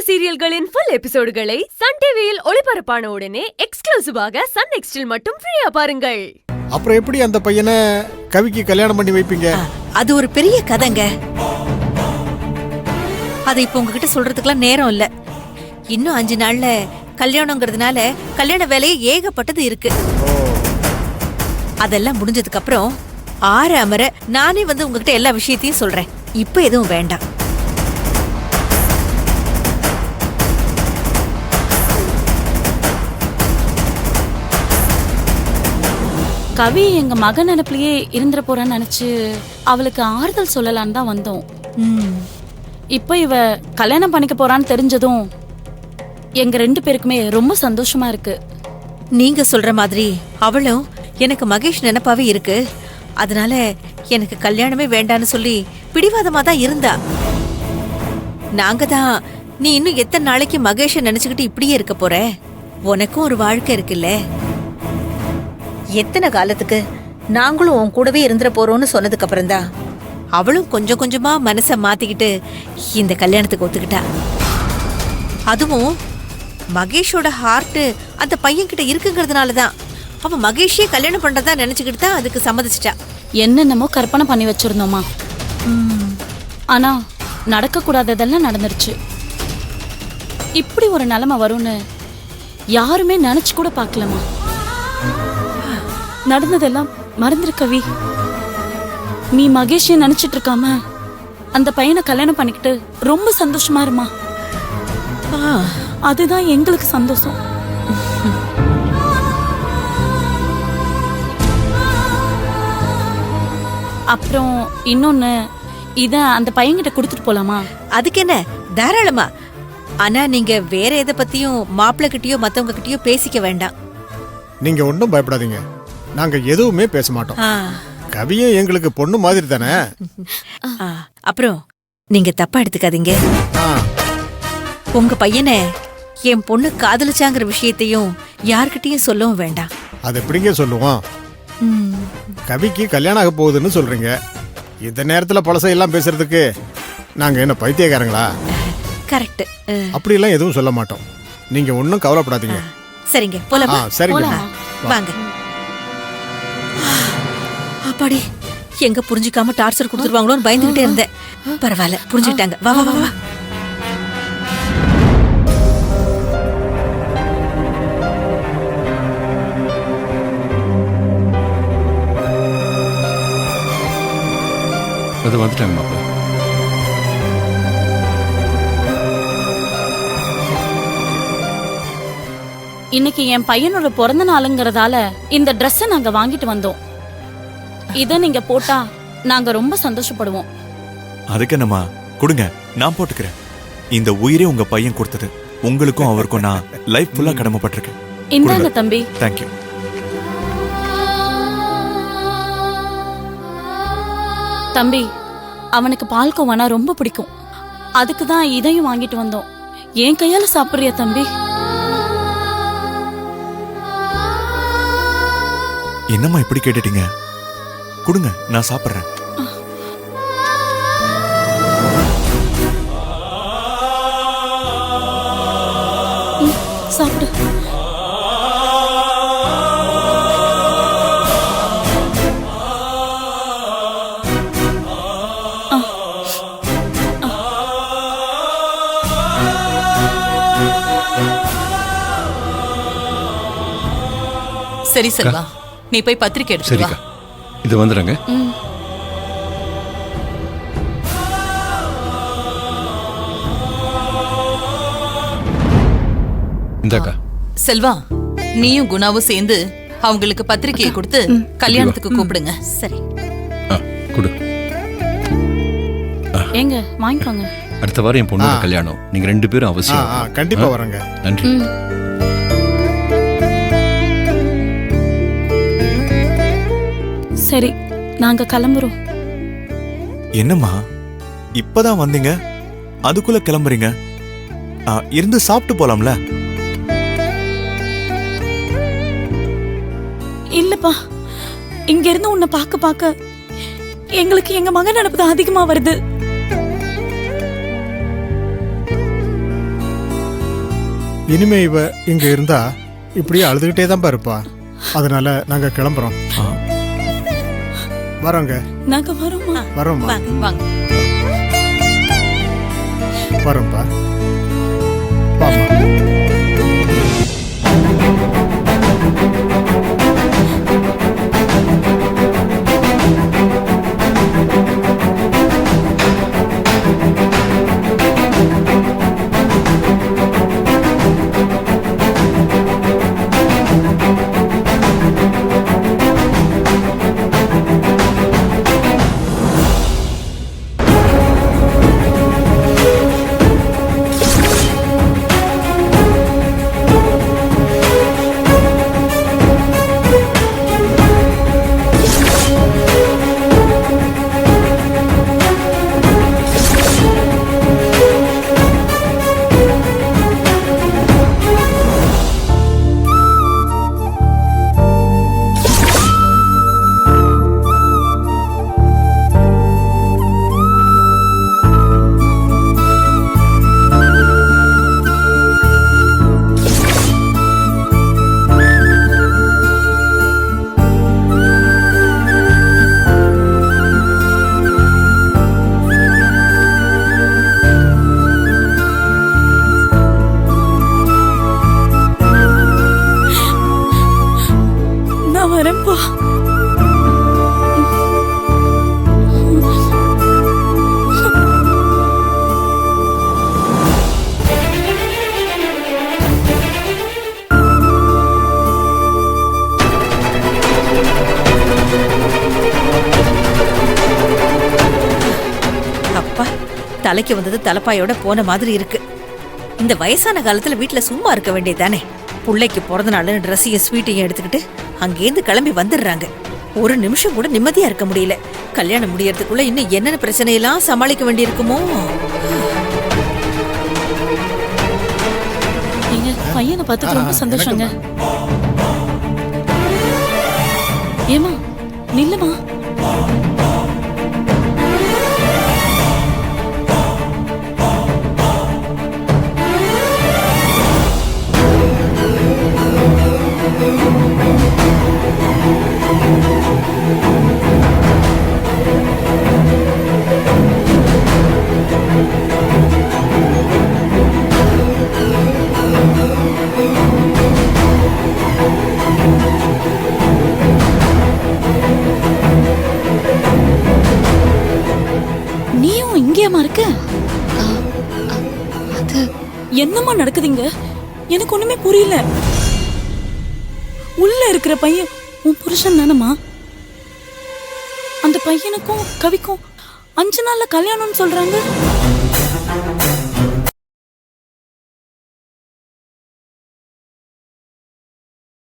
சீரியல்களின் full எபிசோடுகளை Sun டிவியில் ஒளிபரப்பான உடனே எக்ஸ்க்ளூசிவாக சன் நெக்ஸ்டில் மட்டும் ஃப்ரீயா பாருங்கள். அப்புறம் எப்படி அந்த பையனை கவிக்கு கல்யாணம் பண்ணி வைப்பீங்க? அது ஒரு பெரிய கதைங்க. அதை இப்ப உங்ககிட்ட சொல்றதுக்குலாம் நேரம் இல்ல. இன்னும் 5 நாள்ல கல்யாணங்கிறதுனால கல்யாண வேலையே ஏகப்பட்டது இருக்கு. அதெல்லாம் முடிஞ்சதுக்கு அப்புறம் அமர நானே வந்து உங்ககிட்ட எல்லா விஷயத்தையும் சொல்றேன். இப்ப எதுவும் வேண்டாம். கவி எங்க மகன் நினைப்பிலேயே இருந்துட போறான்னு நினைச்சு அவளுக்கு ஆறுதல் சொல்லலான்னு தான் வந்தோம். இப்ப இவ கல்யாணம் பண்ணிக்க போறான்னு தெரிஞ்சதும் எங்க 2 பேருக்குமே ரொம்ப சந்தோஷமா இருக்கு. நீங்க சொல்ற மாதிரி அவளும் எனக்கு மகேஷ் நினைப்பாவே இருக்கு. அதனால எனக்கு கல்யாணமே வேண்டான்னு சொல்லி பிடிவாதமா தான் இருந்தா. நாங்க தான் நீ இன்னும் எத்தனை நாளைக்கு மகேஷ நினைச்சுக்கிட்டு இப்படியே இருக்க போற? உனக்கும் ஒரு வாழ்க்கை இருக்குல்ல. எத்தனை காலத்துக்கு நாங்களும் உன் கூடவே இருந்துட போறோம்னு சொன்னதுக்கு அப்புறம் தான் அவளும் கொஞ்சம் கொஞ்சமா மனச மாத்திக்கிட்டு இந்த கல்யாணத்துக்கு ஒத்துக்கிட்டா. அதுவும் மகேஷோட ஹார்ட் அந்த பையன் கிட்ட இருக்குங்கிறதுனாலதான் அவன் மகேஷே கல்யாணம் பண்றதா நினைச்சுக்கிட்டு தான் அதுக்கு சம்மதிச்சிட்டா. என்னென்னமோ கற்பனை பண்ணி வச்சிருந்தோமா. ஆனா நடக்க கூடாததெல்லாம் நடந்துருச்சு. இப்படி ஒரு நிலைமை வரும்னு யாருமே நினைச்சு கூட பார்க்கலாமா. நடந்ததெல்லாம் மறந்துரு கவி. நீ மகேஷ் நினைச்சிட்டு இருக்காம அந்த பையனை கல்யாணம் பண்ணிக்கிட்டு ரொம்ப சந்தோஷமா இருமா. அதுதான் எங்களுக்கு சந்தோஷம். அப்புறம் இன்னொன்னு, இத அந்த பையன்கிட்ட கொடுத்துட்டு போலாமா? அதுக்கு என்ன, தாராளமா. ஆனா நீங்க வேற எதை பத்தியும் மாப்பிள்ளை கிட்டயோ மத்தவங்க கிட்டயோ பேசிக்க வேண்டாம். நீங்க ஒன்றும் பயப்படாதீங்க. நாங்க எதுவுமே பேச மாட்டோம். கவியும் எங்களுக்கு பொண்ணு மாதிரி தானே. அப்புறம் நீங்க தப்பா எடுத்துக்காதீங்க. உங்க பையனை என் பொண்ணு காதலிச்சாங்கிற விஷயத்தையும் யார்கிட்டயும் சொல்லவும் வேண்டாம். அது எப்படிங்க சொல்லுவோம்? கவிக்கு கல்யாணம் ஆக போகுதுன்னு சொல்றீங்க. இந்த நேரத்துல பழசையெல்லாம் பேசுறதுக்கு நாங்க என்ன பைத்தியக்காரங்களா? கரெக்ட். அப்படியெல்லாம் எதுவும் சொல்ல மாட்டோம். நீங்க ஒன்னும் கவலைப்படாதீங்க. சரிங்க, போலாமா? சரிங்க, வாங்க. அப்பாடி, எங்க புரிஞ்சுக்காம டார்ச்சர் கொடுத்துருவாங்களோன்னு பயந்துகிட்டே இருந்தேன். பரவாயில்ல, புரிஞ்சுக்கிட்டாங்க. வா வா வா. அது வந்துட்டாங்க மாப்பிள்ள. இன்னைக்கு என் பையனோட பிறந்த நாளுங்கிறதால இந்த ட்ரெஸ்ஸை நாங்க வாங்கிட்டு வந்தோம். இத நீங்க போட்டா நாங்க ரொம்ப சந்தோஷப்படுவோம். அதுக்கு என்னம்மா, கொடுங்க, நான் போட்டுக்கிறேன். இந்த உயிரே உங்க பையன் கொடுத்தது. உங்களுக்கும் அவருக்கும் நான் லைஃப் ஃபுல்லா கடமைப்பட்டிருக்கேன். இந்தாங்க தம்பி. தேங்க்யூ. தம்பி, அவனுக்கு பால்கோவானா ரொம்ப பிடிக்கும். அதுக்கு தான் இதையும் வாங்கிட்டு வந்தோம். என் கையால சாப்பிடுறியா தம்பி? என்னம்மா இப்படி கேட்டுட்டீங்க? கொடுங்க, நான் சாப்பிடுறேன். சாப்பிடு. சரி செல்வா, நீ போய் பத்திரிக்கை எடுத்து வா. இது வந்துடுங்க. இந்தாக்கா. செல்வா, நீயும் குணாவும் சேர்ந்து அவங்களுக்கு பத்திரிக்கையை கொடுத்து கல்யாணத்துக்கு கூப்பிடுங்க. சரி, கொடு. ஏங்க வாங்கிக்கோங்க. அடுத்த வாரம் என் பொண்ணோட கல்யாணம். நீங்க 2 பேரும் அவசியம். கண்டிப்பா வரங்க. நன்றி. சரி, நாங்க கிளம்புறோம். என்னம்மா இப்பதான் வந்தீங்க, அதுக்குள்ள கிளம்புறீங்க? இருந்து சாப்பிட்டு போலாம்ல? இல்லப்பா, இங்க இருந்து உன்னை பார்க்க பார்க்க எங்களுக்கு எங்க மகன் நினைப்பு அதிகமா வருது. இனிமே இவ இங்க இருந்தா இப்படியே அழுதுகிட்டே தான் இருப்பா. அதனால நாங்க கிளம்புறோம். வரோங்க. நாங்க வரோமா? வரோம்மா. வாங்க வாங்க. வரோம்ப்பா. வாமா. நான் வரேன்ப்பா. அப்பா, தலைக்கு வந்தது தலைப்பாயோட போன மாதிரி இருக்கு. இந்த வயசான காலத்துல வீட்டுல சும்மா இருக்க வேண்டியதானே. பிள்ளைக்கு பிறந்த நாள் ட்ரெஸ்ஸையும் ஸ்வீட்டையும் எடுத்துக்கிட்டு அங்கேருந்து கிளம்பி வந்துடுறாங்க. ஒரு நிமிஷம் கூட நிம்மதியா இருக்க முடியல. கல்யாணம் முடியறதுக்குள்ள இன்னும் என்னென்ன பிரச்சனையெல்லாம் சமாளிக்க வேண்டியிருக்குமோ. எங்க பையனை பார்த்து ரொம்ப சந்தோஷங்க. ஏமா நில்லுமா. நீயும் இங்கேயமா இருக்க? அது என்னம்மா நடக்குதுங்க? எனக்கு ஒண்ணுமே புரியல. உள்ள இருக்கிற பையன் உன் புருஷன் தானம்மா? அந்த பையனுக்கும் கவிக்கும் 5 நாள்ல கல்யாணம்னு சொல்றாங்க.